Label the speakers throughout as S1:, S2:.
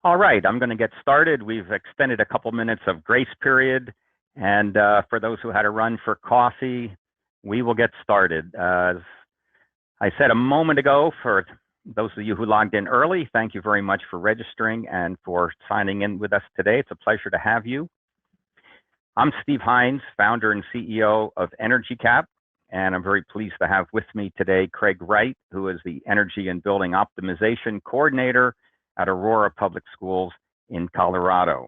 S1: All right, I'm going to get started. We've extended a couple minutes of grace period, and for those who had to run for coffee, we will get started. As I said a moment ago, for those of you who logged in early, thank you very much for registering and for signing in with us today. It's a pleasure to have you. I'm Steve Heinz, founder and CEO of EnergyCAP, and I'm very pleased to have with me today Craig Wright, who is the Energy and Building Optimization Coordinator at Aurora Public Schools in Colorado.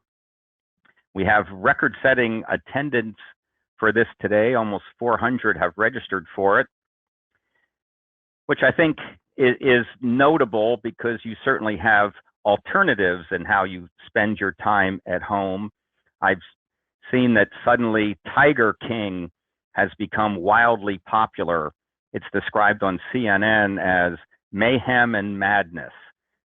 S1: We have record-setting attendance for this today. Almost 400 have registered for it, which I think is notable because you certainly have alternatives in how you spend your time at home. I've seen that suddenly Tiger King has become wildly popular. It's described on CNN as mayhem and madness.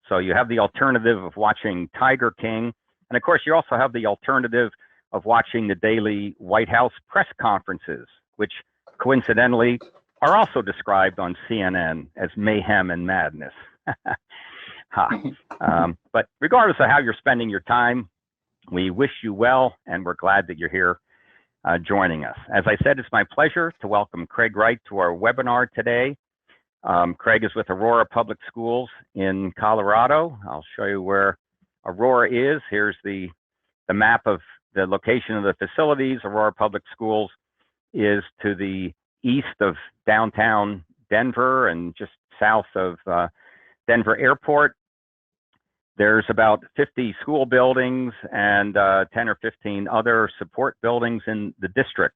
S1: So you have the alternative of watching Tiger King. And of course, you also have the alternative of watching the daily White House press conferences, which coincidentally are also described on CNN as mayhem and madness. But regardless of how you're spending your time, we wish you well, and we're glad that you're here joining us. As I said, it's my pleasure to welcome Craig Wright to our webinar today. Craig is with Aurora Public Schools in Colorado. I'll show you where Aurora is. Here's the map of the location of the facilities. Aurora Public Schools is to the east of downtown Denver and just south of Denver Airport. There's about 50 school buildings and 10 or 15 other support buildings in the district.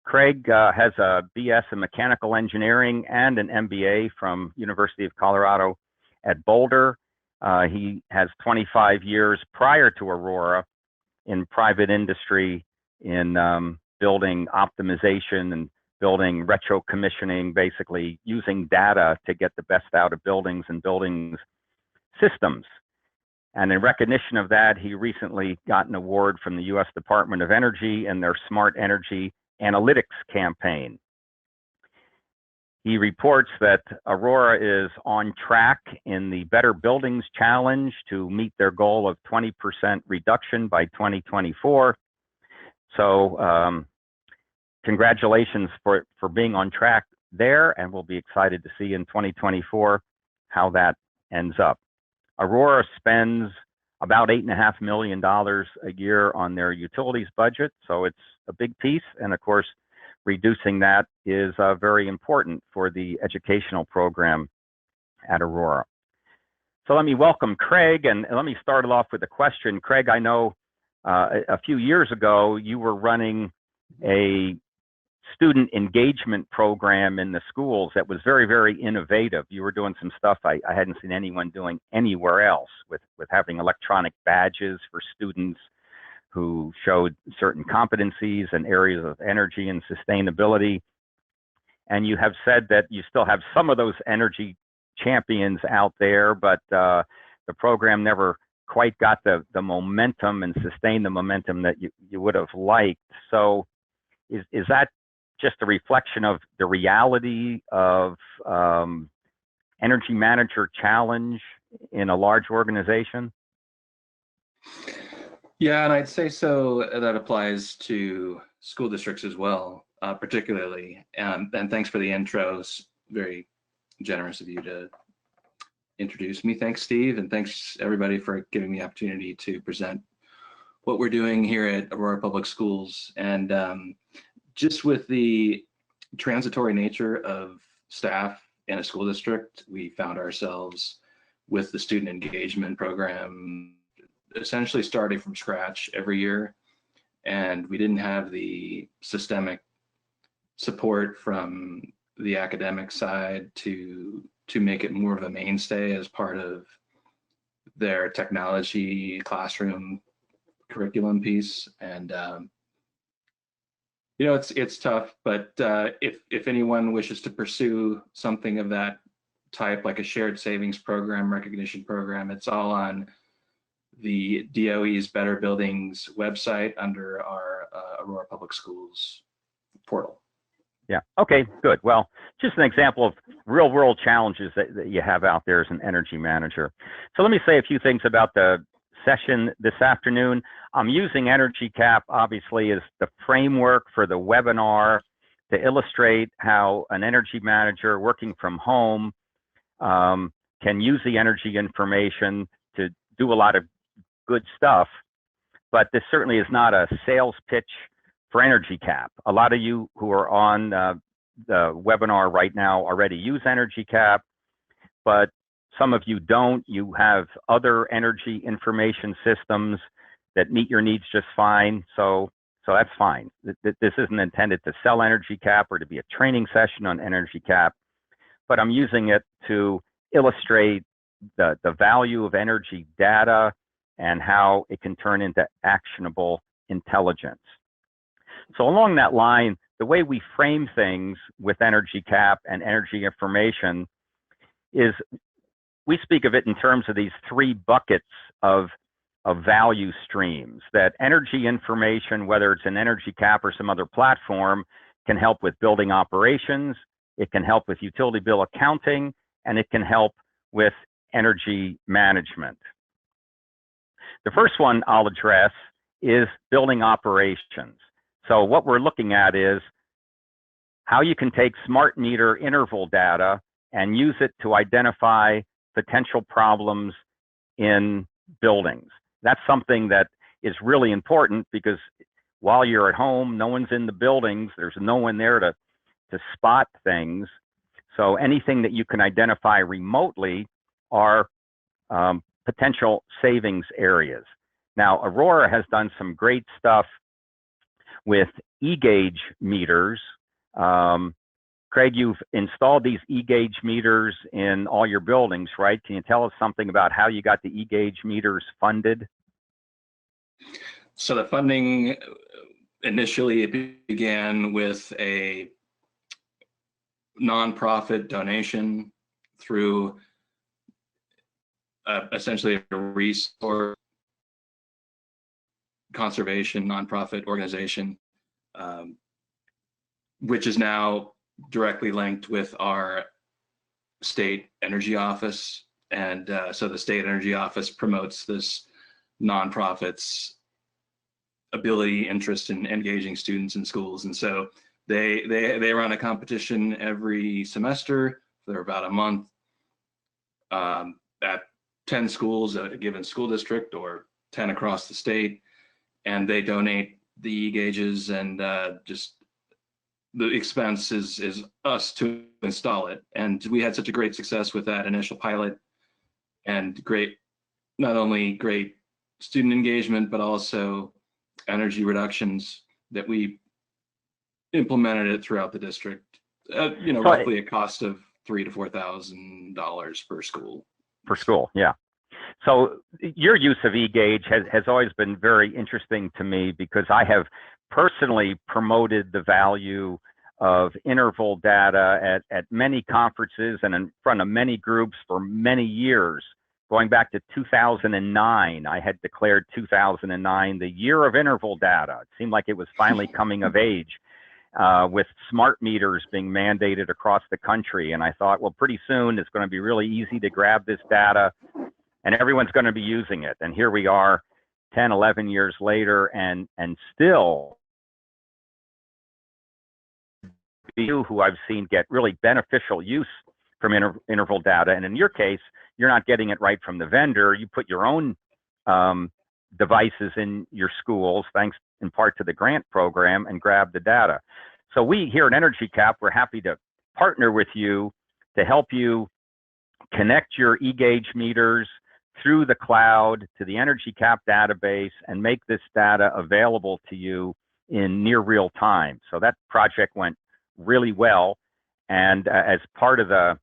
S1: Craig has a BS in mechanical engineering and an MBA from University of Colorado at Boulder. He has 25 years prior to Aurora in private industry in building optimization and building retro commissioning, basically using data to get the best out of buildings and buildings systems. And in recognition of that, he recently got an award from the U.S. Department of Energy and their Smart Energy Analytics campaign. He reports that Aurora is on track in the Better Buildings Challenge to meet their goal of 20% reduction by 2024. So congratulations for being on track there, and we'll be excited to see in 2024 how that ends up. Aurora spends about $8.5 million a year on their utilities budget, so it's a big piece. And of course, reducing that is very important for the educational program at Aurora. So let me welcome Craig, and let me start it off with a question. Craig, I know a few years ago you were running a student engagement program in the schools that was very, very innovative. You were doing some stuff I hadn't seen anyone doing anywhere else with having electronic badges for students who showed certain competencies and areas of energy and sustainability. And you have said that you still have some of those energy champions out there, but the program never quite got the momentum and sustained the momentum that you would have liked. So is that just a reflection of the reality of Energy Manager Challenge in a large organization?
S2: Yeah, and I'd say so that applies to school districts as well, particularly. And thanks for the intros. Very generous of you to introduce me. Thanks, Steve, and thanks everybody for giving me the opportunity to present what we're doing here at Aurora Public Schools. And just with the transitory nature of staff in a school district, we found ourselves with the student engagement program essentially starting from scratch every year. And we didn't have the systemic support from the academic side to make it more of a mainstay as part of their technology classroom curriculum piece. And you know, it's tough, but if anyone wishes to pursue something of that type, like a shared savings program, recognition program, it's all on the DOE's Better Buildings website under our Aurora Public Schools portal.
S1: Yeah. Okay, good. Well, just an example of real world challenges that you have out there as an energy manager. So let me say a few things about the session this afternoon. I'm using EnergyCAP obviously as the framework for the webinar to illustrate how an energy manager working from home can use the energy information to do a lot of good stuff. But this certainly is not a sales pitch for EnergyCAP. A lot of you who are on the webinar right now already use EnergyCAP, but some of you don't. You have other energy information systems that meet your needs just fine. So that's fine. This isn't intended to sell EnergyCAP or to be a training session on EnergyCAP, but I'm using it to illustrate the value of energy data and how it can turn into actionable intelligence. So along that line, the way we frame things with EnergyCAP and energy information is we speak of it in terms of these three buckets of value streams. That energy information, whether it's an EnergyCAP or some other platform, can help with building operations, it can help with utility bill accounting, and it can help with energy management. The first one I'll address is building operations. So what we're looking at is how you can take smart meter interval data and use it to identify potential problems in buildings. That's something that is really important because while you're at home, no one's in the buildings, there's no one there to spot things. So anything that you can identify remotely are potential savings areas. Now, Aurora has done some great stuff with EGauge meters. Craig, you've installed these EGauge meters in all your buildings, right? Can you tell us something about how you got the EGauge meters funded?
S2: So the funding initially began with a nonprofit donation through essentially a resource conservation nonprofit organization, which is now directly linked with our state energy office. And so the state energy office promotes this nonprofit's ability, interest in engaging students in schools. And so they run a competition every semester for about a month at 10 schools at a given school district or 10 across the state. And they donate the e-gauges, and just the expense is us to install it. And we had such a great success with that initial pilot, and not only great student engagement, but also energy reductions that we implemented it throughout the district. Roughly a cost of $3,000 to $4,000 per school.
S1: Per school, yeah. So your use of EGauge has always been very interesting to me because I have personally promoted the value of interval data at many conferences and in front of many groups for many years. Going back to 2009, I had declared 2009 the year of interval data. It seemed like it was finally coming of age with smart meters being mandated across the country. And I thought, well, pretty soon it's going to be really easy to grab this data and everyone's going to be using it. And here we are 10, 11 years later, and still you who I've seen get really beneficial use from interval data. And in your case, you're not getting it right from the vendor. You put your own devices in your schools, thanks in part to the grant program, and grab the data. So we here at EnergyCAP, we're happy to partner with you to help you connect your EGauge meters through the cloud to the EnergyCAP database and make this data available to you in near real time. So that project went really well. And as part of the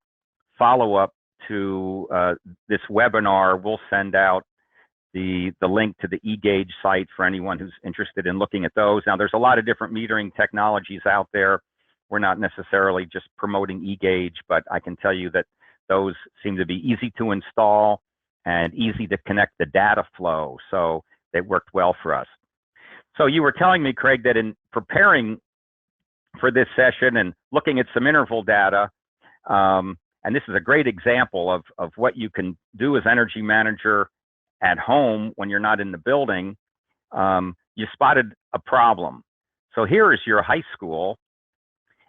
S1: follow-up to this webinar, we'll send out the link to the EGauge site for anyone who's interested in looking at those. Now, there's a lot of different metering technologies out there. We're not necessarily just promoting EGauge, but I can tell you that those seem to be easy to install and easy to connect the data flow. So they worked well for us. So you were telling me, Craig, that in preparing for this session and looking at some interval data. And this is a great example of what you can do as energy manager at home when you're not in the building. You spotted a problem. So here is your high school,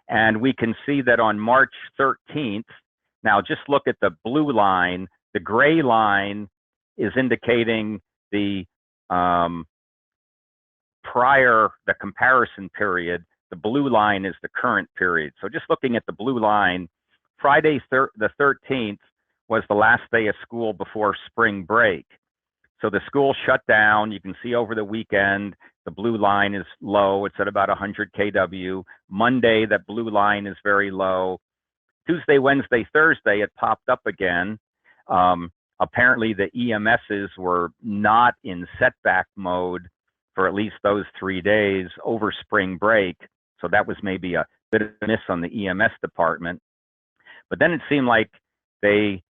S1: and we can see that on March 13th, now just look at the blue line, the gray line is indicating the the comparison period. The blue line is the current period. So just looking at the blue line, Friday the 13th was the last day of school before spring break. So the school shut down. You can see over the weekend, the blue line is low. It's at about 100 kW. Monday, that blue line is very low. Tuesday, Wednesday, Thursday, it popped up again. Apparently, the EMSs were not in setback mode for at least those 3 days over spring break. So that was maybe a bit of a miss on the EMS department. But then it seemed like they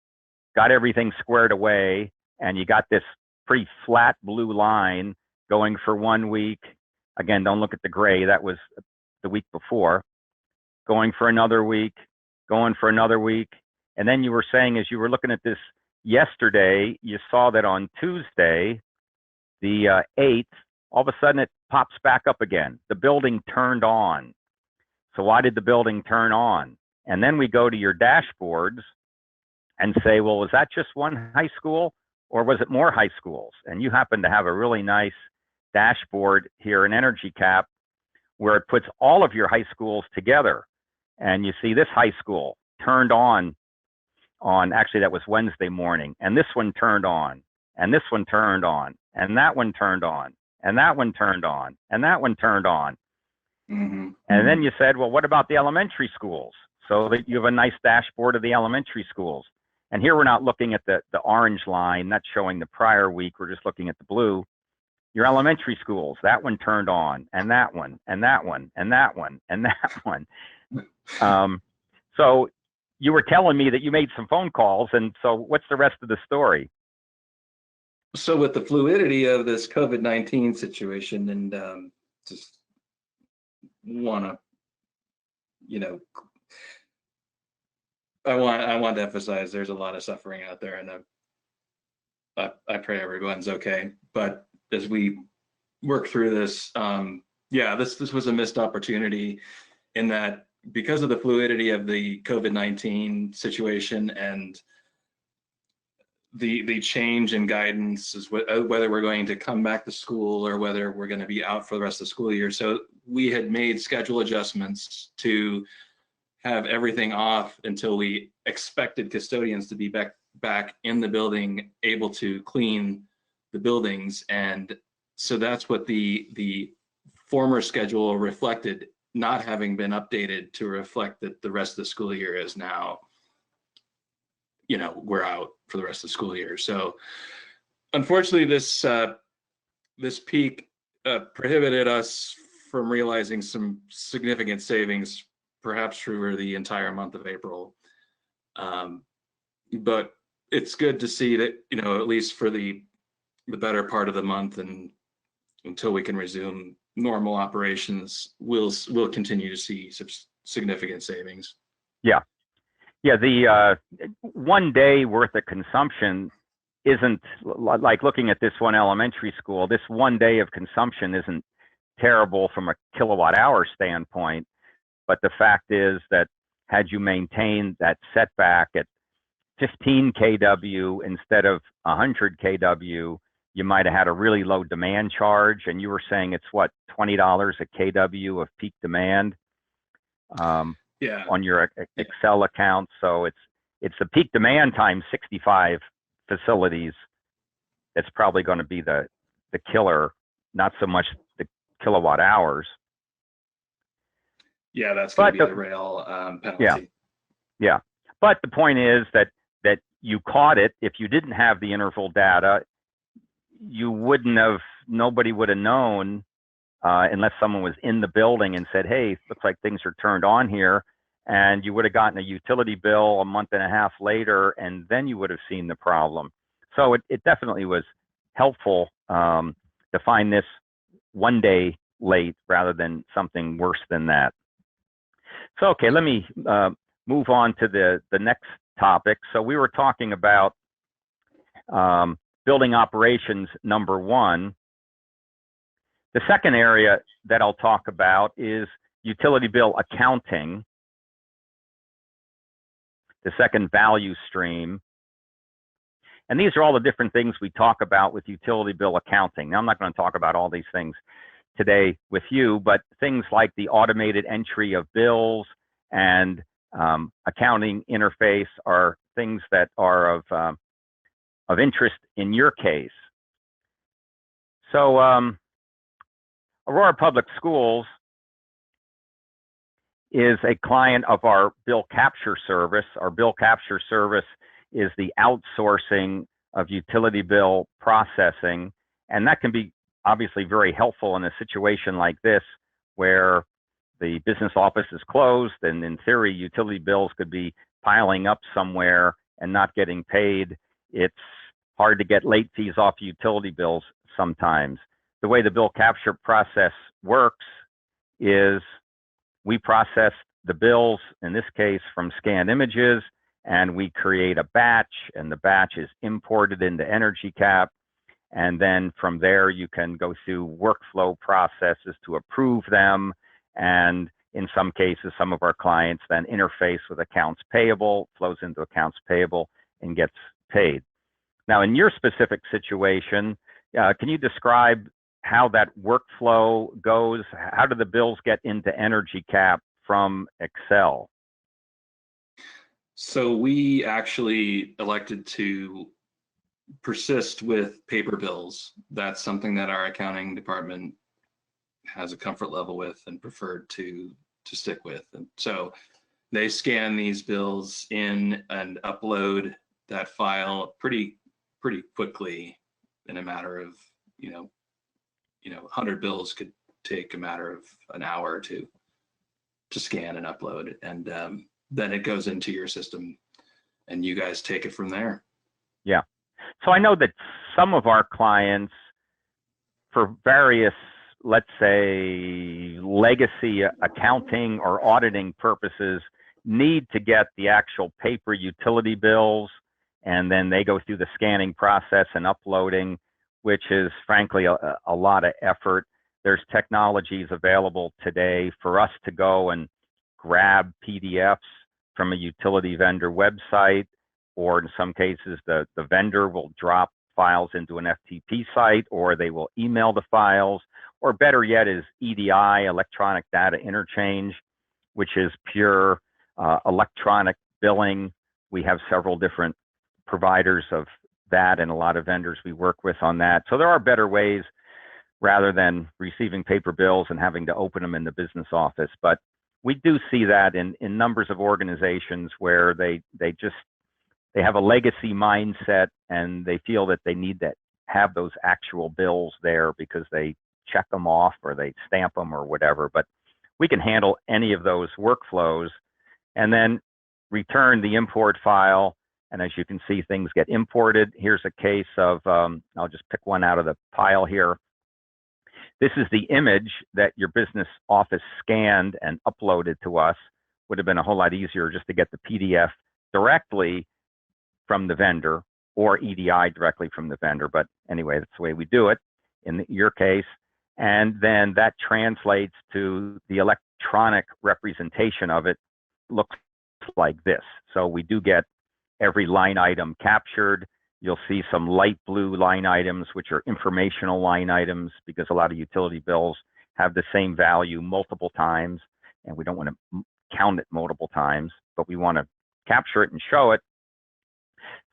S1: got everything squared away, and you got this pretty flat blue line going for 1 week. Again, don't look at the gray. That was the week before. Going for another week, going for another week. And then you were saying, as you were looking at this yesterday, you saw that on Tuesday, the 8th, all of a sudden it pops back up again. The building turned on. So why did the building turn on? And then we go to your dashboards and say, well, was that just one high school or was it more high schools? And you happen to have a really nice dashboard here in EnergyCAP where it puts all of your high schools together. And you see this high school turned on, actually that was Wednesday morning, and this one turned on, and this one turned on, and that one turned on, and that one turned on, and that one turned on. Mm-hmm. And then you said, well, what about the elementary schools? So that you have a nice dashboard of the elementary schools. And here we're not looking at the orange line, that's showing the prior week, we're just looking at the blue. Your elementary schools, that one turned on, and that one, and that one, and that one, and that one. So you were telling me that you made some phone calls, and so what's the rest of the story?
S2: So with the fluidity of this COVID-19 situation, and just want to, I want to emphasize there's a lot of suffering out there, and I pray everyone's okay. But as we work through this, this was a missed opportunity in that because of the fluidity of the COVID-19 situation and the change in guidance is whether we're going to come back to school or whether we're going to be out for the rest of the school year. So we had made schedule adjustments to have everything off until we expected custodians to be back in the building, able to clean the buildings. And so that's what the former schedule reflected, not having been updated to reflect that the rest of the school year is now, we're out for the rest of the school year. So unfortunately, this peak prohibited us from realizing some significant savings, perhaps through the entire month of April. But it's good to see that, at least for the better part of the month and until we can resume normal operations, we'll continue to see some significant savings.
S1: Yeah. Yeah, the 1 day worth of consumption isn't, like looking at this one elementary school, this 1 day of consumption isn't terrible from a kilowatt hour standpoint. But the fact is that had you maintained that setback at 15 kW instead of 100 kW, you might have had a really low demand charge. And you were saying it's what, $20 a kW of peak demand on your Excel account. So it's the peak demand times 65 facilities that's probably going to be the killer, not so much the kilowatt hours.
S2: Yeah, that's going to be the rail penalty.
S1: Yeah. But the point is that you caught it. If you didn't have the interval data, you wouldn't have, nobody would have known unless someone was in the building and said, hey, looks like things are turned on here. And you would have gotten a utility bill a month and a half later, and then you would have seen the problem. So it definitely was helpful to find this 1 day late rather than something worse than that. So, okay, let me move on to the next topic. So we were talking about building operations number one. The second area that I'll talk about is utility bill accounting, the second value stream. And these are all the different things we talk about with utility bill accounting. Now, I'm not going to talk about all these things today with you, but things like the automated entry of bills and accounting interface are things that are of interest in your case. So Aurora Public Schools is a client of our bill capture service. Our bill capture service is the outsourcing of utility bill processing, and that can be obviously very helpful in a situation like this where the business office is closed and in theory utility bills could be piling up somewhere and not getting paid. It's hard to get late fees off utility bills sometimes. The way the bill capture process works is we process the bills, in this case from scanned images, and we create a batch, and the batch is imported into EnergyCAP. And then from there, you can go through workflow processes to approve them. And in some cases, some of our clients then interface with accounts payable, flows into accounts payable, and gets paid. Now, in your specific situation, can you describe how that workflow goes? How do the bills get into EnergyCAP from Excel?
S2: So we actually elected to persist with paper bills. That's something that our accounting department has a comfort level with and preferred to stick with. And so they scan these bills in and upload that file pretty quickly in a matter of 100 bills could take a matter of an hour or two to scan and upload, and then it goes into your system and you guys take it from there. Yeah.
S1: So I know that some of our clients, for various, let's say, legacy accounting or auditing purposes, need to get the actual paper utility bills, and then they go through the scanning process and uploading, which is frankly a lot of effort. There's technologies available today for us to go and grab PDFs from a utility vendor website, or in some cases, the vendor will drop files into an FTP site, or they will email the files, or better yet is EDI, electronic data interchange, which is pure electronic billing. We have several different providers of that and a lot of vendors we work with on that. So there are better ways rather than receiving paper bills and having to open them in the business office. But we do see that in numbers of organizations where they have a legacy mindset and they feel that they need to have those actual bills there because they check them off or they stamp them or whatever. But we can handle any of those workflows and then return the import file. And as you can see, things get imported. Here's a case of, I'll just pick one out of the pile here. This is the image that your business office scanned and uploaded to us. Would have been a whole lot easier just to get the PDF directly from the vendor or EDI directly from the vendor. But anyway, that's the way we do it in your case. And then that translates to the electronic representation of it. Looks like this. So we do get every line item captured. You'll see some light blue line items, which are informational line items, because a lot of utility bills have the same value multiple times, and we don't want to count it multiple times, but we want to capture it and show it.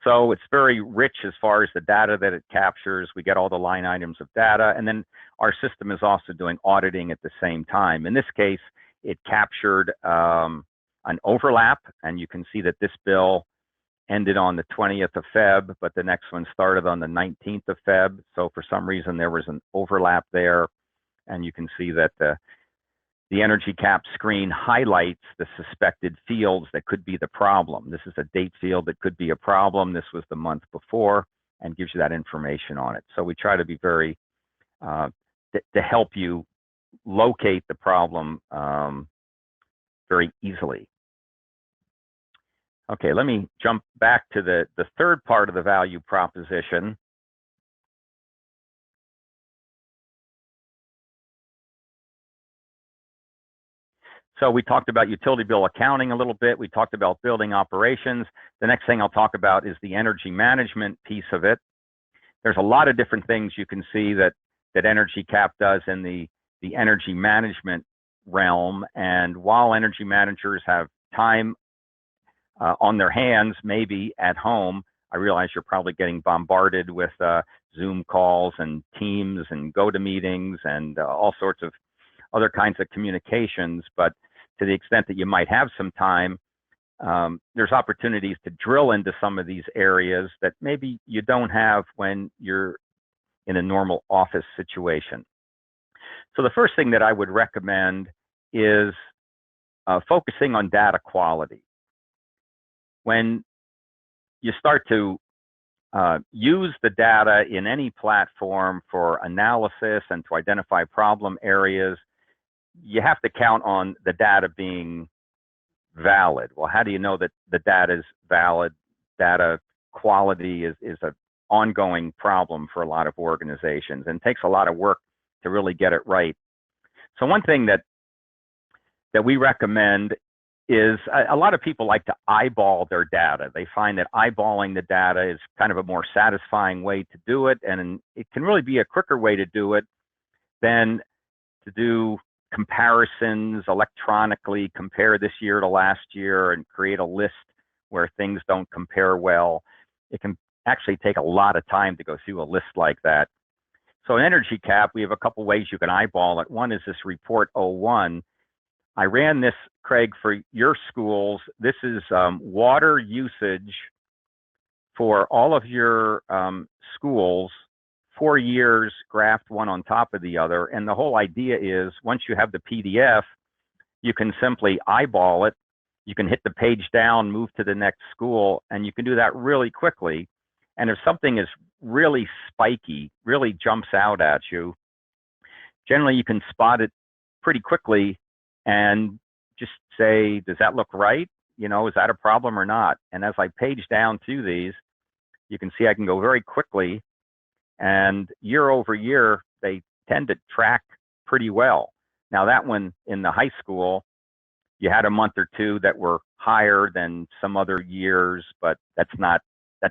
S1: So it's very rich as far as the data that it captures. We get all the line items of data, and then our system is also doing auditing at the same time. In this case, it captured an overlap, and you can see that this bill ended on the 20th of Feb, but the next one started on the 19th of Feb. So for some reason, there was an overlap there. And you can see that the EnergyCAP screen highlights the suspected fields that could be the problem. This is a date field that could be a problem. This was the month before, and gives you that information on it. So we try to be very, to help you locate the problem very easily. Okay, let me jump back to the third part of the value proposition. So we talked about utility bill accounting a little bit. We talked about building operations. The next thing I'll talk about is the energy management piece of it. There's a lot of different things you can see that EnergyCAP does in the energy management realm. And while energy managers have time on their hands, maybe at home, I realize you're probably getting bombarded with Zoom calls and Teams and GoToMeetings and all sorts of other kinds of communications. But to the extent that you might have some time, there's opportunities to drill into some of these areas that maybe you don't have when you're in a normal office situation. So the first thing that I would recommend is focusing on data quality. When you start to use the data in any platform for analysis and to identify problem areas, you have to count on the data being valid. Well, how do you know that the data is valid? Data quality is an ongoing problem for a lot of organizations, and takes a lot of work to really get it right. So one thing that we recommend is a lot of people like to eyeball their data. They find that eyeballing the data is kind of a more satisfying way to do it, and it can really be a quicker way to do it than to do comparisons electronically, compare this year to last year and create a list where things don't compare well. It can actually take a lot of time to go through a list like that. So in EnergyCAP, we have a couple ways you can eyeball it. One is this report 01. I ran this, Craig, for your schools. This is water usage for all of your schools, 4 years, graphed one on top of the other. And the whole idea is once you have the PDF, you can simply eyeball it. You can hit the page down, move to the next school, and you can do that really quickly. And if something is really spiky, really jumps out at you, generally you can spot it pretty quickly and just say, does that look right? You know, is that a problem or not? And as I page down through these, you can see I can go very quickly, and year over year, they tend to track pretty well. Now that one in the high school, you had a month or two that were higher than some other years, but that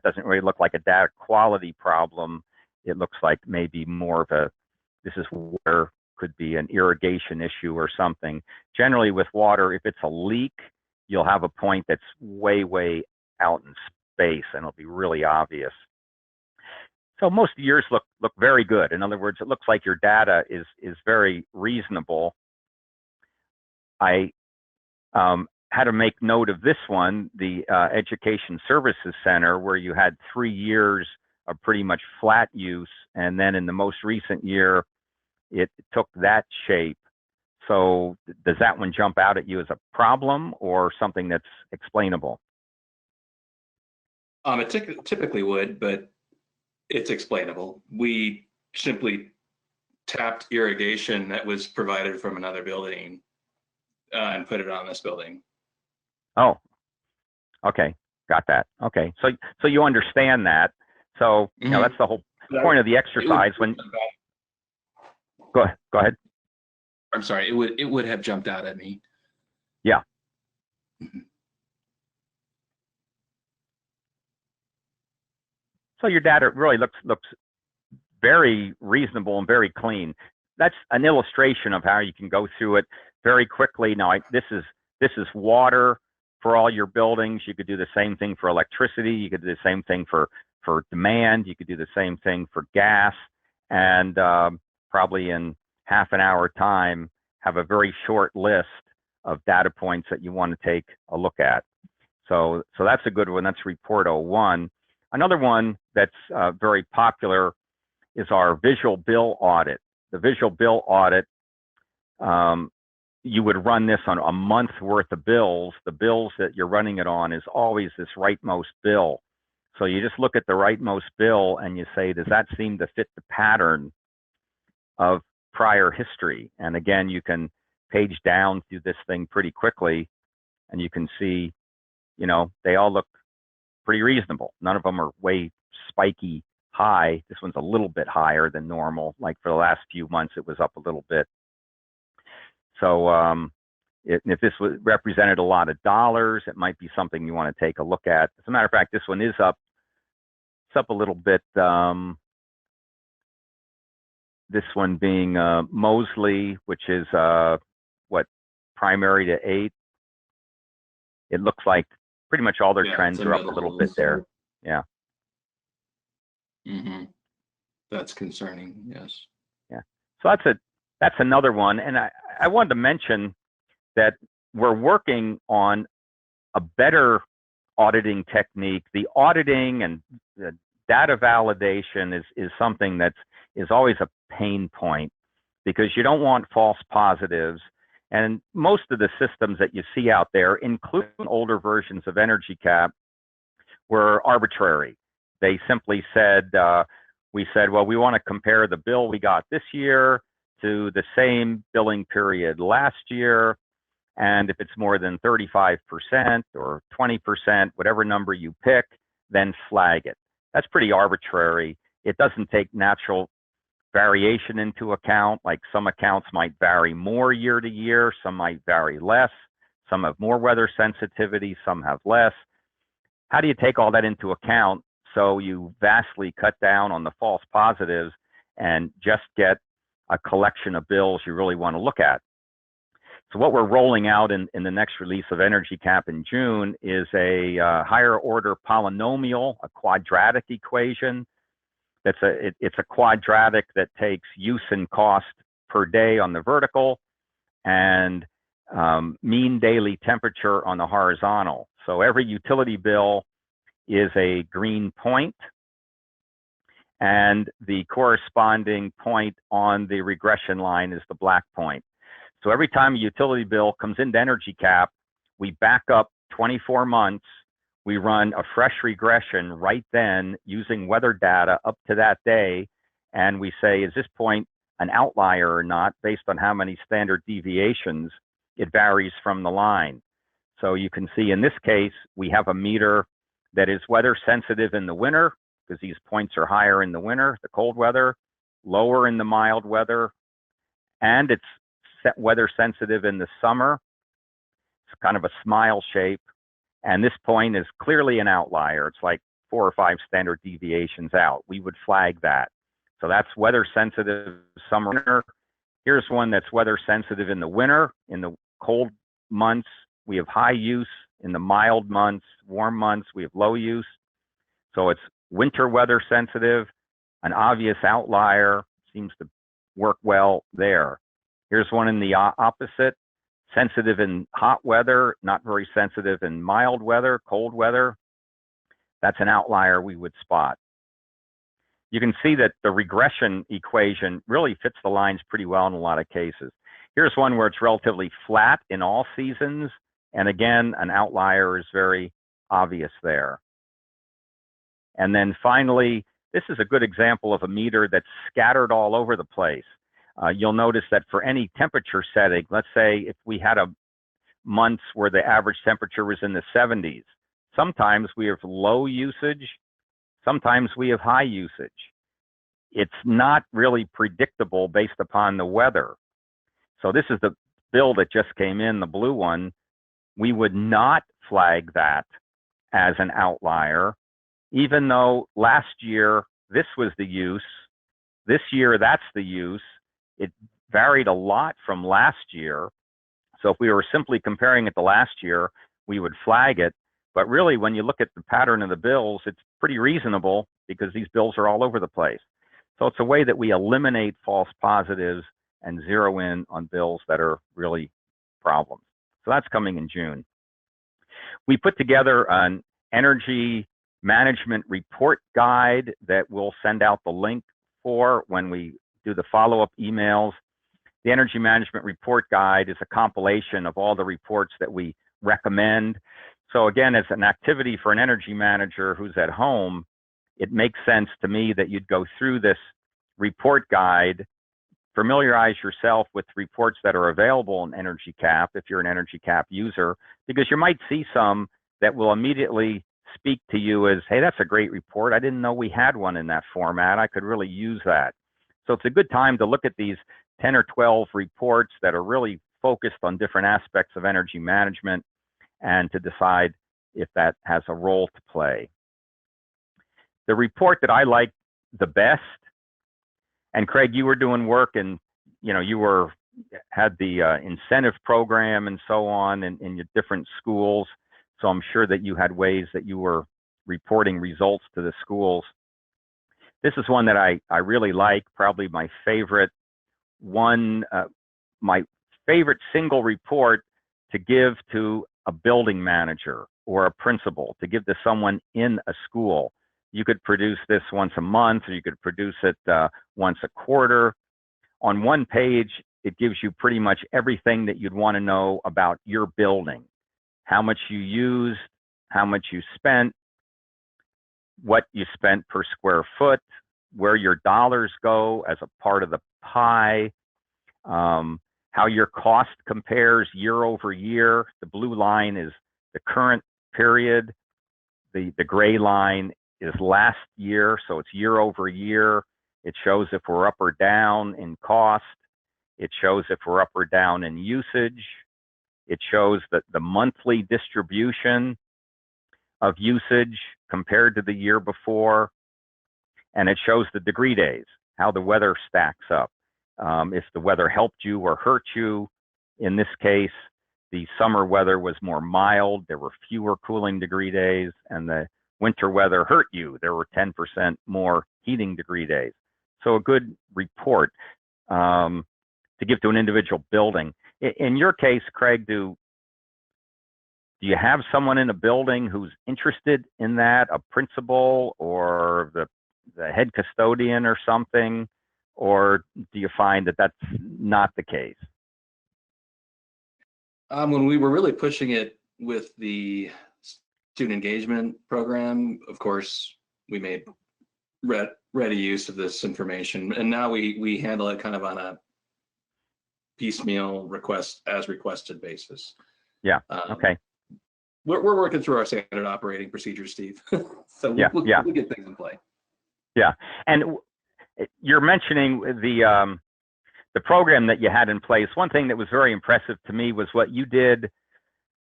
S1: doesn't really look like a data quality problem. It looks like maybe more of this is where could be an irrigation issue or something. Generally with water, if it's a leak, you'll have a point that's way, way out in space, and it'll be really obvious. So most years look very good. In other words, it looks like your data is very reasonable. I had to make note of this one, the Education Services Center, where you had 3 years of pretty much flat use, and then in the most recent year, it took that shape. So does that one jump out at you as a problem or something that's explainable?
S2: It typically would, but it's explainable. We simply tapped irrigation that was provided from another building and put it on this building.
S1: Oh, okay, got that. Okay, so you understand that. So you know that's the whole point of the exercise. Go ahead.
S2: I'm sorry. It would have jumped out at me.
S1: Yeah. So your data really looks very reasonable and very clean. That's an illustration of how you can go through it very quickly. Now, this is water for all your buildings. You could do the same thing for electricity. You could do the same thing for demand. You could do the same thing for gas, and probably in half an hour time, have a very short list of data points that you want to take a look at. So that's a good one. That's report 01. Another one that's very popular is our visual bill audit. The visual bill audit, you would run this on a month's worth of bills. The bills that you're running it on is always this rightmost bill. So you just look at the rightmost bill and you say, does that seem to fit the pattern of prior history? And again, you can page down through this thing pretty quickly, and you can see, you know, they all look pretty reasonable. None of them are way spiky high. This one's a little bit higher than normal. Like for the last few months, it was up a little bit. So if this represented a lot of dollars, it might be something you want to take a look at. As a matter of fact, this one is up. It's up a little bit. This one being Mosley, which is what, primary to 8. It looks like pretty much all their trends are up a little bit there. Yeah.
S2: Mm-hmm. That's concerning. Yes.
S1: Yeah. So that's another one, and I wanted to mention that we're working on a better auditing technique. The auditing and the data validation is something that is always a pain point, because you don't want false positives. And most of the systems that you see out there, including older versions of EnergyCAP, were arbitrary. They simply said, we said, well, we want to compare the bill we got this year to the same billing period last year. And if it's more than 35% or 20%, whatever number you pick, then flag it. That's pretty arbitrary. It doesn't take natural variation into account. Like some accounts might vary more year to year, some might vary less, some have more weather sensitivity, some have less. How do you take all that into account so you vastly cut down on the false positives and just get a collection of bills you really want to look at? So what we're rolling out in the next release of EnergyCAP in June is a higher order polynomial, a quadratic equation. It's a quadratic that takes use and cost per day on the vertical and mean daily temperature on the horizontal. So every utility bill is a green point, and the corresponding point on the regression line is the black point. So every time a utility bill comes into EnergyCAP, we back up 24 months, we run a fresh regression right then using weather data up to that day, and we say, is this point an outlier or not based on how many standard deviations it varies from the line. So you can see in this case, we have a meter that is weather sensitive in the winter, because these points are higher in the winter, the cold weather, lower in the mild weather, and it's weather sensitive in the summer. It's kind of a smile shape. And this point is clearly an outlier. It's like 4 or 5 standard deviations out. We would flag that. So that's weather sensitive summer, winter. Here's one that's weather sensitive in the winter. In the cold months, we have high use. In the mild months, warm months, we have low use. So it's winter weather sensitive, an obvious outlier, seems to work well there. Here's one in the opposite, sensitive in hot weather, not very sensitive in mild weather, cold weather. That's an outlier we would spot. You can see that the regression equation really fits the lines pretty well in a lot of cases. Here's one where it's relatively flat in all seasons. And again, an outlier is very obvious there. And then finally, this is a good example of a meter that's scattered all over the place. You'll notice that for any temperature setting, let's say if we had a months where the average temperature was in the 70s, sometimes we have low usage, sometimes we have high usage. It's not really predictable based upon the weather. So this is the bill that just came in, the blue one. We would not flag that as an outlier, even though last year this was the use, this year that's the use. It varied a lot from last year. So if we were simply comparing it to last year, we would flag it. But really, when you look at the pattern of the bills, it's pretty reasonable because these bills are all over the place. So it's a way that we eliminate false positives and zero in on bills that are really problems. So that's coming in June. We put together an energy management report guide that we'll send out the link for when we do the follow-up emails. The energy management report guide is a compilation of all the reports that we recommend. So again, as an activity for an energy manager who's at home, it makes sense to me that you'd go through this report guide, familiarize yourself with reports that are available in EnergyCAP if you're an EnergyCAP user, because you might see some that will immediately speak to you as, hey, that's a great report. I didn't know we had one in that format. I could really use that. So it's a good time to look at these 10 or 12 reports that are really focused on different aspects of energy management and to decide if that has a role to play. The report that I like the best, and Craig, you were doing work and you had the incentive program and so on in your different schools. So I'm sure that you had ways that you were reporting results to the schools. This is one that I really like, probably my favorite one, my favorite single report to give to a building manager or a principal, to give to someone in a school. You could produce this once a month, or you could produce it once a quarter. On one page, it gives you pretty much everything that you'd want to know about your building. How much you used, how much you spent, what you spent per square foot, where your dollars go as a part of the pie, how your cost compares year over year. The blue line is the current period. The gray line is last year, so it's year over year. It shows if we're up or down in cost. It shows if we're up or down in usage. It shows that the monthly distribution of usage compared to the year before. And it shows the degree days, how the weather stacks up. If the weather helped you or hurt you. In this case, the summer weather was more mild. There were fewer cooling degree days, and the winter weather hurt you. There were 10% more heating degree days. So a good report to give to an individual building. In your case, Craig, do you have someone in a building who's interested in that, a principal or the head custodian or something, or do you find that that's not the case?
S2: When we were really pushing it with the student engagement program, of course, we made ready use of this information, and now we handle it kind of on a piecemeal as requested basis.
S1: Yeah. Okay.
S2: We're working through our standard operating procedures, Steve. So we'll get things in play.
S1: Yeah, and you're mentioning the program that you had in place. One thing that was very impressive to me was what you did,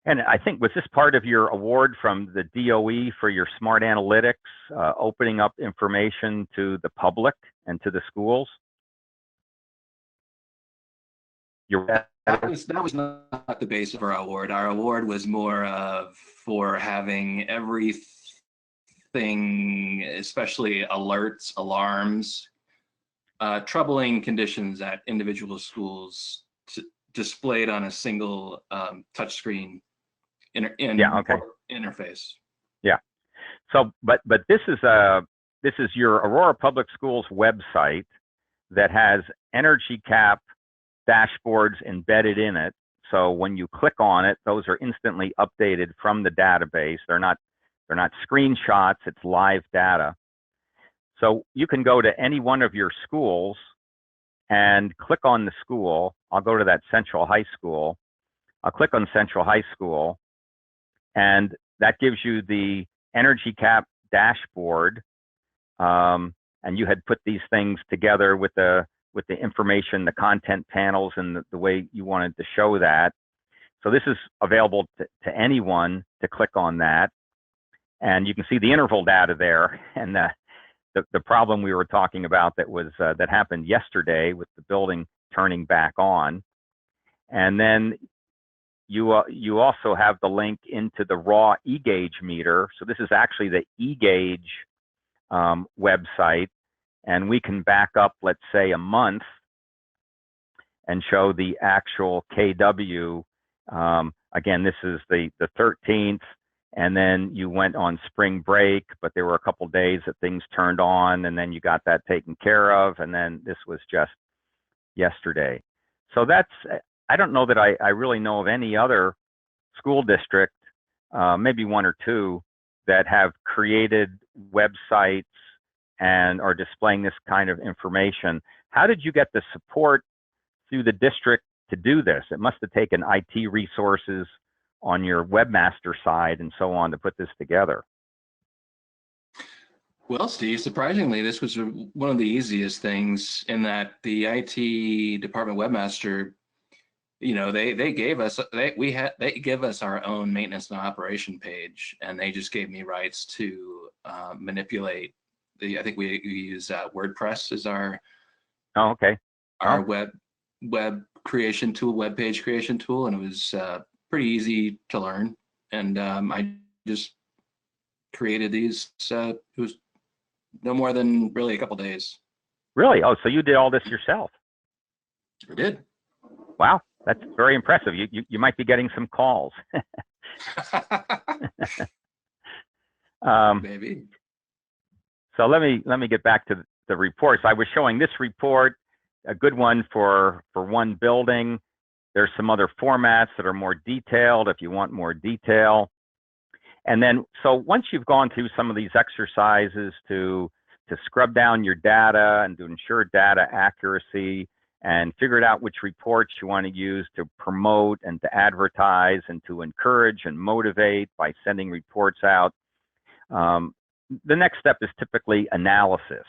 S1: and I think, was this part of your award from the DOE for your smart analytics, opening up information to the public and to the schools?
S2: That was not the base of our award. Our award was more of for having everything, especially alerts, alarms, troubling conditions at individual schools displayed on a single touchscreen interface. Yeah.
S1: So, but this is your Aurora Public Schools website that has EnergyCAP dashboards embedded in it. So when you click on it, those are instantly updated from the database. They're not screenshots, it's live data. So you can go to any one of your schools and click on the school. I'll go to that Central High School. I'll click on Central High School, and that gives you the EnergyCAP dashboard. And you had put these things together with the information, the content panels, and the way you wanted to show that. So this is available to anyone to click on that. And you can see the interval data there, and the problem we were talking about that happened yesterday with the building turning back on. And then you also have the link into the raw EGauge meter. So this is actually the EGauge website, and we can back up, let's say, a month and show the actual KW. Again, this is the 13th. And then you went on spring break, but there were a couple days that things turned on, and then you got that taken care of, and then this was just yesterday. So I don't know that I really know of any other school district, maybe one or two, that have created websites and are displaying this kind of information. How did you get the support through the district to do this? It must have taken IT resources on your webmaster side and so on to put this together.
S2: Well, Steve, surprisingly, this was one of the easiest things in that the IT department webmaster, they gave us they give us our own maintenance and operation page, and they just gave me rights to manipulate I think we use WordPress as our web creation tool, web page creation tool, and it was pretty easy to learn. And I just created these. It was no more than really a couple days.
S1: Really? Oh, so you did all this yourself?
S2: I did.
S1: Wow, that's very impressive. You might be getting some calls.
S2: Maybe.
S1: So let me get back to the reports. I was showing this report, a good one for one building. There's some other formats that are more detailed if you want more detail. And then, so once you've gone through some of these exercises to scrub down your data and to ensure data accuracy and figured out which reports you want to use to promote and to advertise and to encourage and motivate by sending reports out, the next step is typically analysis,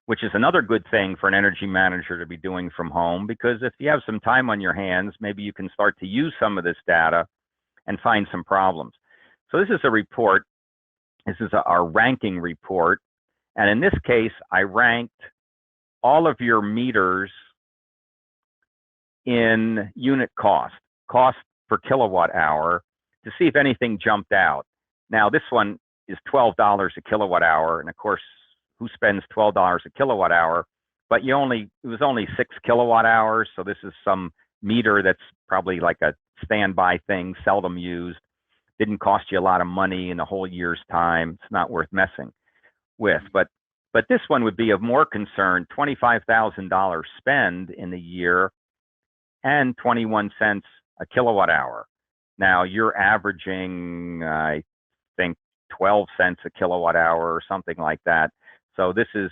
S1: which is another good thing for an energy manager to be doing from home, because if you have some time on your hands, maybe you can start to use some of this data and find some problems. So this is a report. This is our ranking report. And in this case, I ranked all of your meters in unit cost per kilowatt hour, to see if anything jumped out. Now, this one is $12 a kilowatt hour. And of course, who spends $12 a kilowatt hour? But it was only 6 kilowatt hours. So this is some meter that's probably like a standby thing, seldom used. Didn't cost you a lot of money in a whole year's time. It's not worth messing with. But this one would be of more concern, $25,000 spend in a year and 21 cents a kilowatt hour. Now you're averaging, I think, 12 cents a kilowatt hour or something like that. So this is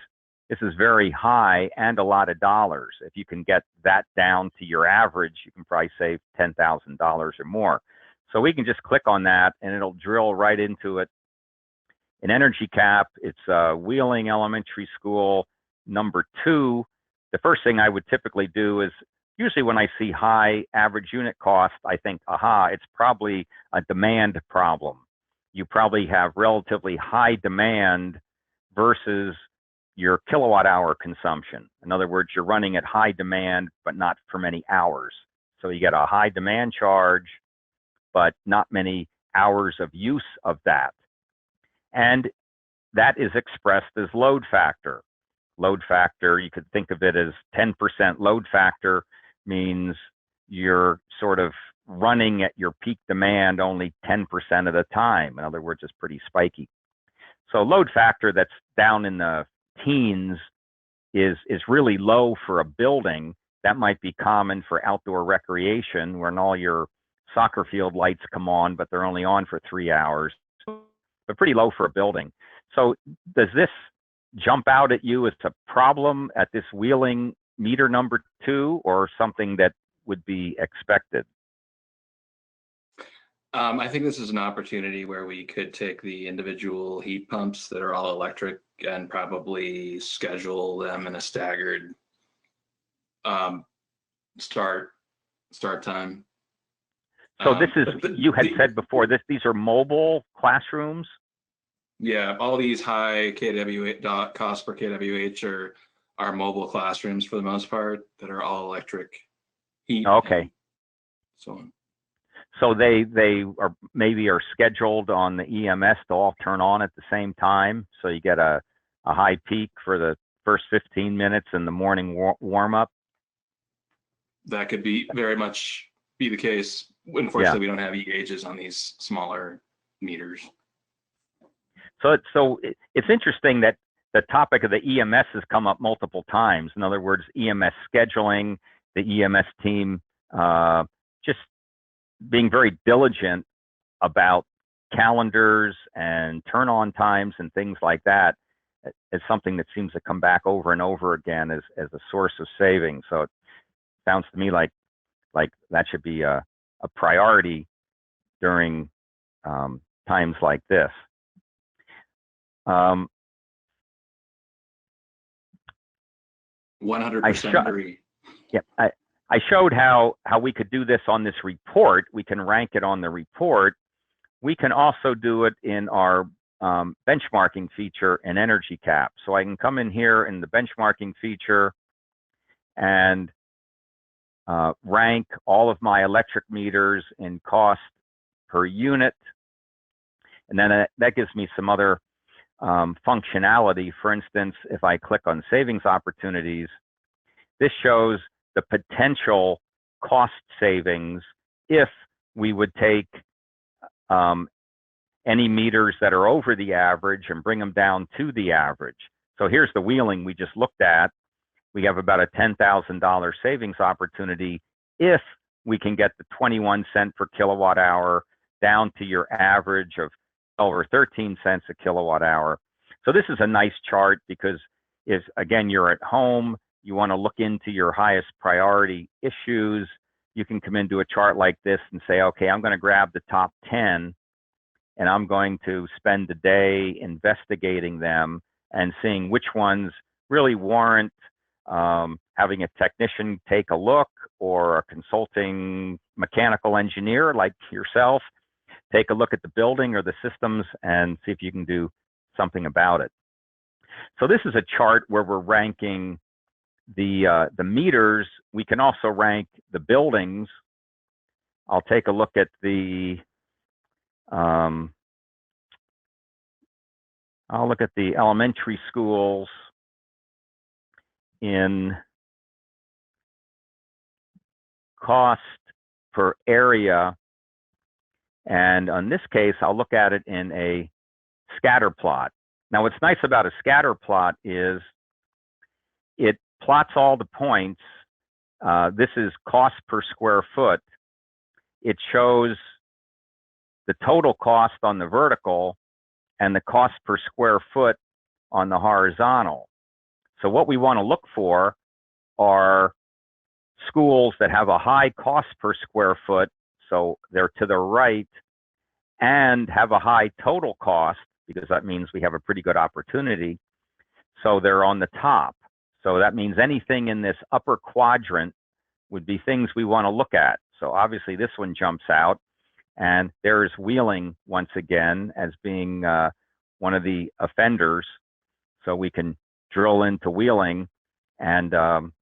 S1: very high and a lot of dollars. If you can get that down to your average, you can probably save $10,000 or more. So we can just click on that and it'll drill right into it. In EnergyCAP, it's Wheeling Elementary School number 2. The first thing I would typically do is, usually when I see high average unit cost, I think, aha, it's probably a demand problem. You probably have relatively high demand versus your kilowatt hour consumption. In other words, you're running at high demand, but not for many hours. So you get a high demand charge, but not many hours of use of that. And that is expressed as load factor. Load factor, you could think of it as 10% load factor means you're sort of running at your peak demand only 10% of the time. In other words, it's pretty spiky. So load factor that's down in the teens is really low for a building. That might be common for outdoor recreation when all your soccer field lights come on, but they're only on for 3 hours, but pretty low for a building. So does this jump out at you as a problem at this Wheeling meter number 2, or something that would be expected?
S2: I think this is an opportunity where we could take the individual heat pumps that are all electric and probably schedule them in a staggered start time.
S1: So this is, you had said before, these are mobile classrooms?
S2: Yeah, all these high kWh cost per kWh are mobile classrooms for the most part that are all electric heat.
S1: Okay.
S2: So on.
S1: So they are maybe scheduled on the EMS to all turn on at the same time. So you get a high peak for the first 15 minutes in the morning warm up.
S2: That could be very much be the case. Unfortunately, we don't have EGauges on these smaller meters.
S1: So it's interesting that the topic of the EMS has come up multiple times. In other words, EMS scheduling, the EMS team just being very diligent about calendars and turn-on times and things like that. as something that seems to come back over and over again as a source of savings. So it sounds to me like that should be a priority during times like this.
S2: 100% agree.
S1: Yeah, I showed how we could do this on this report. We can rank it on the report. We can also do it in our benchmarking feature in EnergyCAP. So I can come in here in the benchmarking feature and rank all of my electric meters in cost per unit. And then that gives me some other functionality. For instance, if I click on savings opportunities, this shows the potential cost savings if we would take any meters that are over the average and bring them down to the average. So here's the wheeling we just looked at. We have about a $10,000 savings opportunity if we can get the 21 cent per kilowatt hour down to your average of 12 or 13 cents a kilowatt hour. So this is a nice chart because if, again, you're at home, you want to look into your highest priority issues, you can come into a chart like this and say, okay, I'm going to grab the top 10 and I'm going to spend the day investigating them and seeing which ones really warrant having a technician take a look, or a consulting mechanical engineer like yourself take a look at the building or the systems and see if you can do something about it. So this is a chart where we're ranking the meters. We can also rank the buildings. I'll take a look at the I'll look at the elementary schools in cost per area. And on this case, I'll look at it in a scatter plot. Now, what's nice about a scatter plot is it plots all the points. This is cost per square foot. It shows the total cost on the vertical and the cost per square foot on the horizontal. So what we want to look for are schools that have a high cost per square foot, so they're to the right, and have a high total cost, because that means we have a pretty good opportunity, so they're on the top. So that means anything in this upper quadrant would be things we want to look at. So obviously this one jumps out, and there's wheeling once again as being one of the offenders. So we can drill into wheeling, and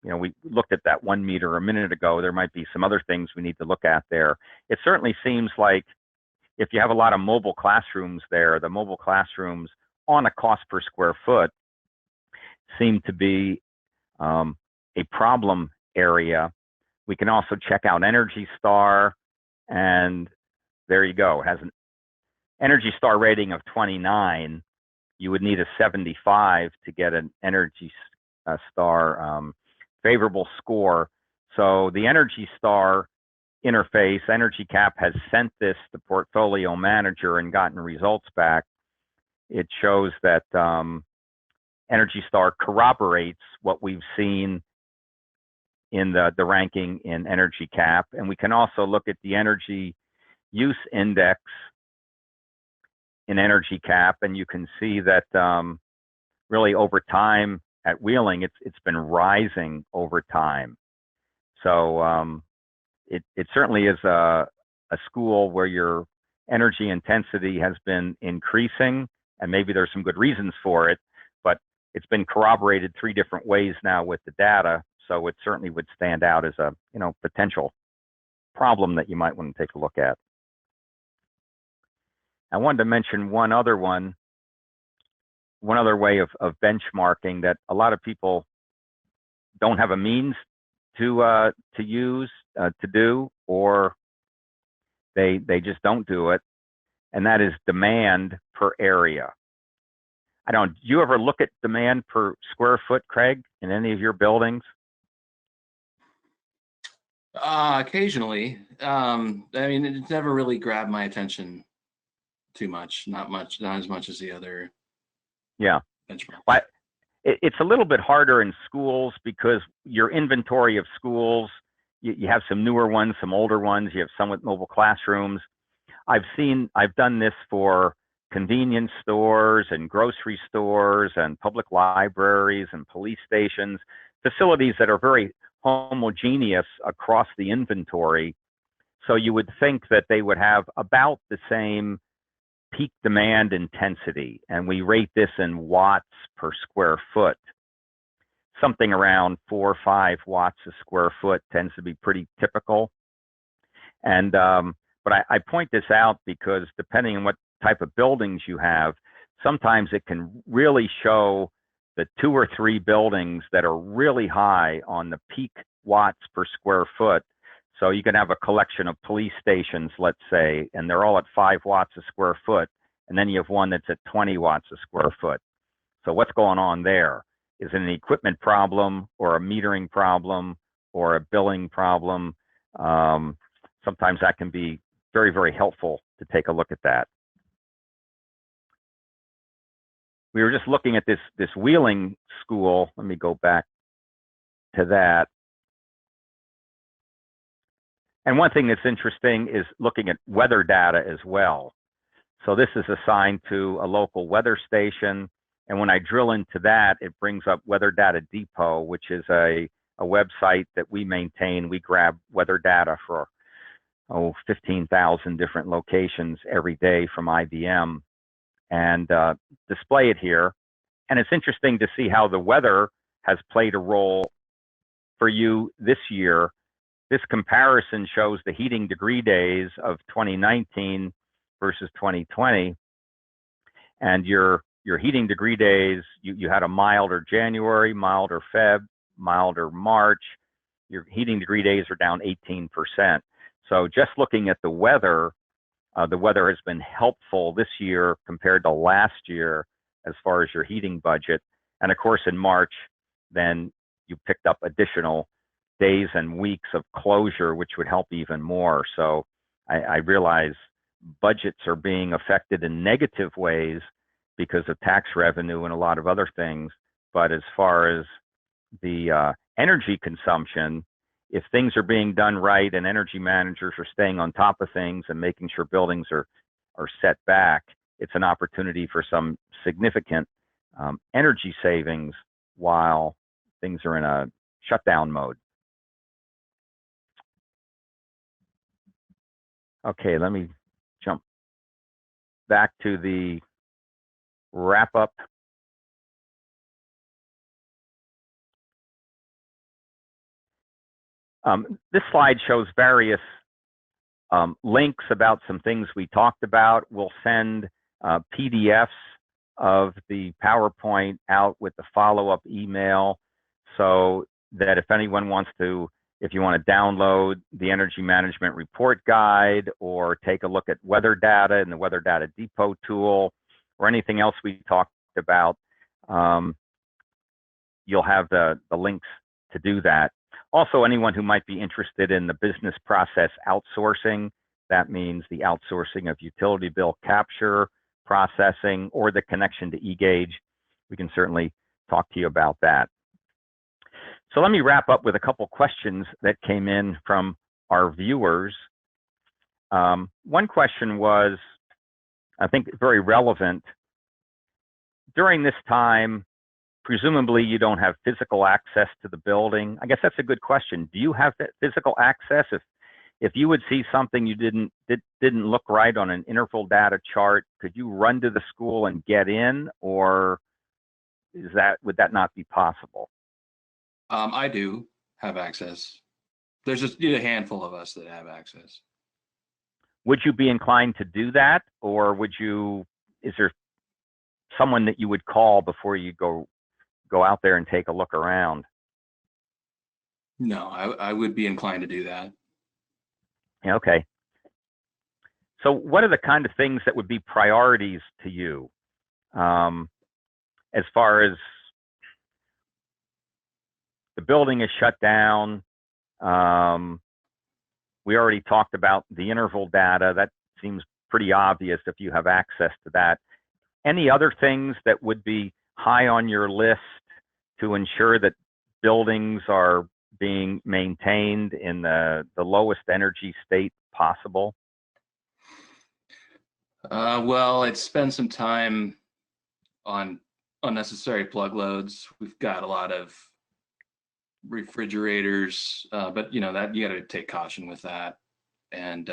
S1: we looked at that 1 meter a minute ago. There might be some other things we need to look at there. It certainly seems like if you have a lot of mobile classrooms there, the mobile classrooms on a cost per square foot seem to be a problem area. We can also check out Energy Star, and there you go. It has an Energy Star rating of 29. You would need a 75 to get an Energy Star favorable score. So the Energy Star interface, EnergyCAP has sent this to Portfolio Manager and gotten results back. It shows that Energy Star corroborates what we've seen in the ranking in EnergyCAP. And we can also look at the Energy Use Index in EnergyCAP, and you can see that really over time at Wheeling, it's been rising over time. So it certainly is a school where your energy intensity has been increasing, and maybe there's some good reasons for it, but it's been corroborated 3 different ways now with the data. So it certainly would stand out as a potential problem that you might want to take a look at. I wanted to mention one other way of benchmarking that a lot of people don't have a means to use to do, or they just don't do it, and that is demand per area. Do you ever look at demand per square foot, Craig, in any of your buildings?
S2: Occasionally. I mean, it's never really grabbed my attention too much. Not as much as the other.
S1: Yeah.
S2: benchmark.
S1: Well, it's a little bit harder in schools because your inventory of schools, you have some newer ones, some older ones, you have some with mobile classrooms. I've done this for convenience stores and grocery stores and public libraries and police stations, facilities that are very homogeneous across the inventory. So you would think that they would have about the same peak demand intensity, and we rate this in watts per square foot. Something around 4 or 5 watts a square foot tends to be pretty typical. And but I point this out because depending on what type of buildings you have, sometimes it can really show the 2 or 3 buildings that are really high on the peak watts per square foot. So you can have a collection of police stations, let's say, and they're all at 5 watts a square foot, and then you have one that's at 20 watts a square foot. So what's going on there? Is it an equipment problem or a metering problem or a billing problem? Sometimes that can be very, very helpful to take a look at that. We were just looking at this Wheeling school. Let me go back to that. And one thing that's interesting is looking at weather data as well. So this is assigned to a local weather station. And when I drill into that, it brings up Weather Data Depot, which is a website that we maintain. We grab weather data for 15,000 different locations every day from IBM and display it here. And it's interesting to see how the weather has played a role for you this year. This comparison shows the heating degree days of 2019 versus 2020. And your heating degree days, you had a milder January, milder Feb, milder March. Your heating degree days are down 18%. So just looking at the weather has been helpful this year compared to last year as far as your heating budget. And of course, in March, then you picked up additional days and weeks of closure, which would help even more. So I realize budgets are being affected in negative ways because of tax revenue and a lot of other things. But as far as the energy consumption, if things are being done right and energy managers are staying on top of things and making sure buildings are set back, it's an opportunity for some significant energy savings while things are in a shutdown mode. Okay, let me jump back to the wrap up. This slide shows various links about some things we talked about. We'll send PDFs of the PowerPoint out with the follow-up email so that if anyone wants to, if you want to download the Energy Management Report Guide or take a look at weather data in the Weather Data Depot tool or anything else we talked about, you'll have the links to do that. Also, anyone who might be interested in the business process outsourcing, that means the outsourcing of utility bill capture, processing, or the connection to EGauge, we can certainly talk to you about that. So let me wrap up with a couple questions that came in from our viewers. One question was, I think, very relevant. During this time, presumably you don't have physical access to the building. I guess that's a good question. Do you have that physical access? If you would see something you didn't look right on an interval data chart, could you run to the school and get in, or would that not be possible?
S2: I do have access. There's just a handful of us that have access.
S1: Would you be inclined to do that, or is there someone that you would call before you go out there and take a look around?
S2: No, I would be inclined to do that.
S1: Okay. So what are the kind of things that would be priorities to you as far as the building is shut down? We already talked about the interval data. That seems pretty obvious if you have access to that. Any other things that would be high on your list to ensure that buildings are being maintained in the lowest energy state possible?
S2: Well, I'd spend some time on unnecessary plug loads. We've got a lot of refrigerators, but that you got to take caution with that. And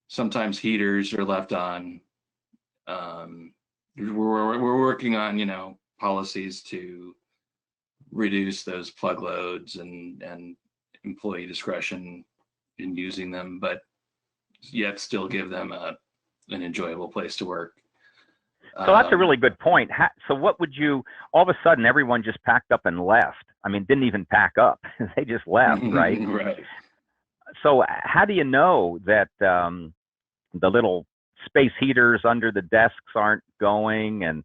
S2: sometimes heaters are left on. We're working on policies to reduce those plug loads and employee discretion in using them, but yet still give them an enjoyable place to work.
S1: So that's a really good point. So what would you, all of a sudden everyone just packed up and left? I mean, didn't even pack up. They just left, right?
S2: Right.
S1: So how do you know that the little space heaters under the desks aren't going, and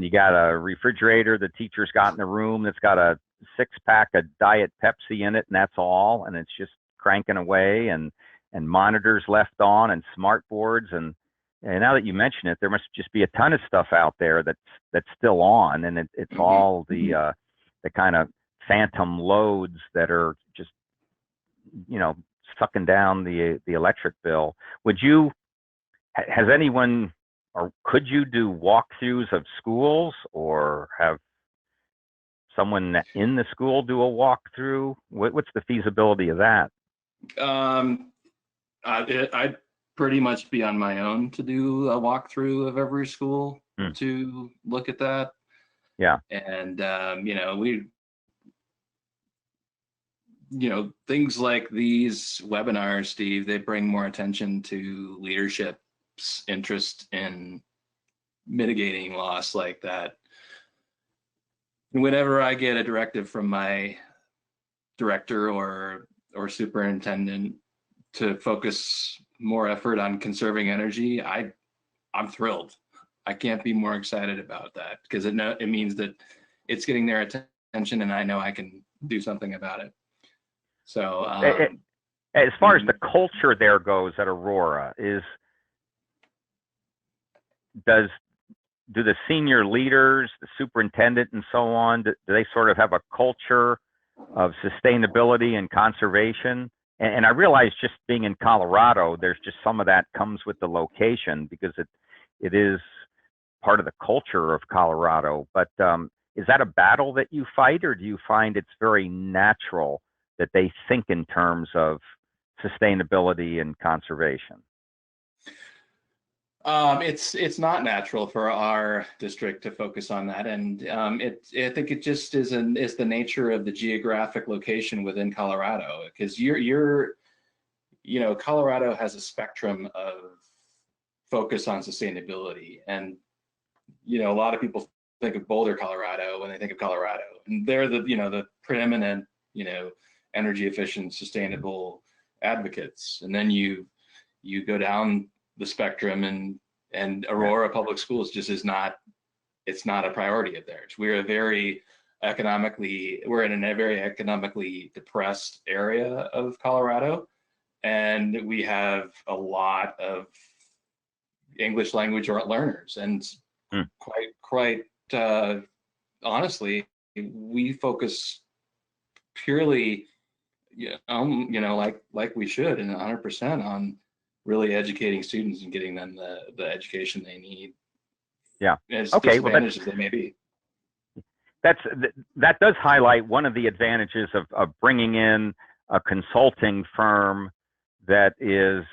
S1: you got a refrigerator the teacher's got in the room that's got a 6-pack of Diet Pepsi in it, and that's all, and it's just cranking away, and monitors left on, and smart boards, and now that you mention it, there must just be a ton of stuff out there that's still on, and it's all the kind of phantom loads that are just sucking down the electric bill. Has anyone, or could you do walkthroughs of schools, or have someone in the school do a walkthrough? What's the feasibility of that?
S2: I'd pretty much be on my own to do a walkthrough of every school to look at that.
S1: Yeah.
S2: And things like these webinars, Steve, they bring more attention to leadership's interest in mitigating loss like that. Whenever I get a directive from my director or superintendent to focus more effort on conserving energy, I'm thrilled. I can't be more excited about that, because it means that it's getting their attention, and I know I can do something about it. So
S1: as far as the culture there goes at Aurora, do the senior leaders, the superintendent and so on, do they sort of have a culture of sustainability and conservation? And I realize, just being in Colorado, there's just some of that comes with the location, because it is part of the culture of Colorado. But is that a battle that you fight, or do you find it's very natural that they think in terms of sustainability and conservation?
S2: It's not natural for our district to focus on that, and I think it just is the nature of the geographic location within Colorado, because Colorado has a spectrum of focus on sustainability, and a lot of people think of Boulder, Colorado when they think of Colorado, and they're the preeminent energy efficient, sustainable advocates, and then you go down the spectrum, and Aurora Public Schools just it's not a priority of theirs. We're in a very economically depressed area of Colorado, and we have a lot of English language learners, and quite honestly, we focus purely like we should, and 100% on really educating students and getting them the education they need.
S1: Yeah.
S2: As
S1: okay.
S2: disadvantages they may be.
S1: That does highlight one of the advantages of bringing in a consulting firm that is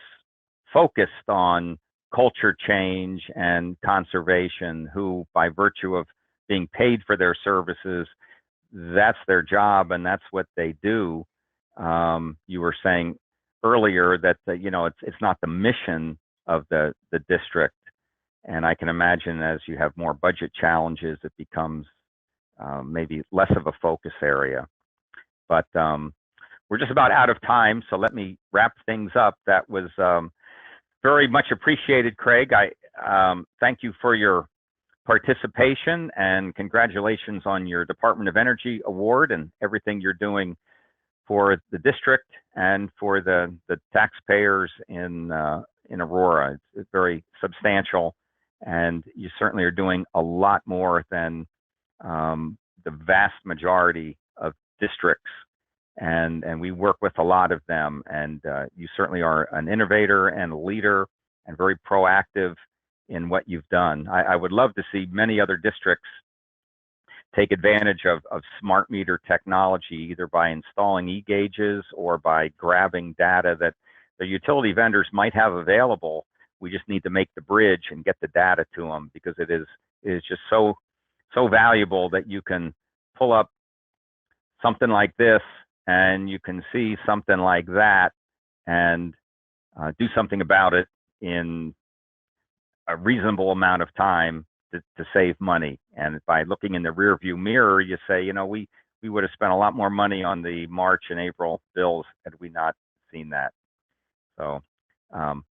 S1: focused on culture change and conservation, who, by virtue of being paid for their services, that's their job and that's what they do. You were saying earlier that it's not the mission of the district, and I can imagine as you have more budget challenges, it becomes maybe less of a focus area. But we're just about out of time, so let me wrap things up. That was very much appreciated, Craig. I thank you for your participation, and congratulations on your Department of Energy award and everything you're doing for the district and for the taxpayers in Aurora. It's very substantial, and you certainly are doing a lot more than the vast majority of districts, and we work with a lot of them, and you certainly are an innovator and a leader and very proactive in what you've done. I would love to see many other districts take advantage of smart meter technology, either by installing e-gauges or by grabbing data that the utility vendors might have available. We just need to make the bridge and get the data to them, because it is just so valuable that you can pull up something like this and you can see something like that and do something about it in a reasonable amount of time to save money. And by looking in the rear view mirror, you say, you know, we would have spent a lot more money on the March and April bills had we not seen that. So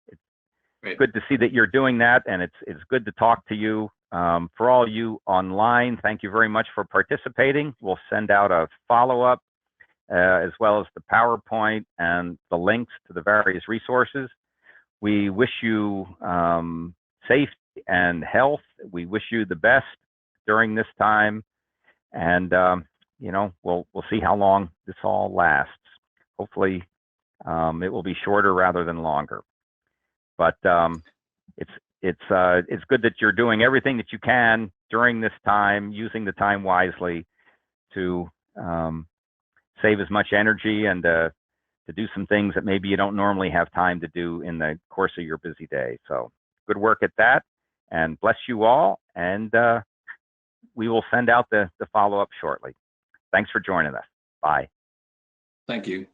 S1: it's good to see that you're doing that, and it's good to talk to you. For all you online, thank you very much for participating. We'll send out a follow-up as well as the PowerPoint and the links to the various resources. We wish you safety and health. We wish you the best during this time, and you know, we'll see how long this all lasts. Hopefully, it will be shorter rather than longer. But it's good that you're doing everything that you can during this time, using the time wisely to save as much energy and to do some things that maybe you don't normally have time to do in the course of your busy day. So good work at that, and bless you all. And we will send out the follow-up shortly. Thanks for joining us. Bye.
S2: Thank you.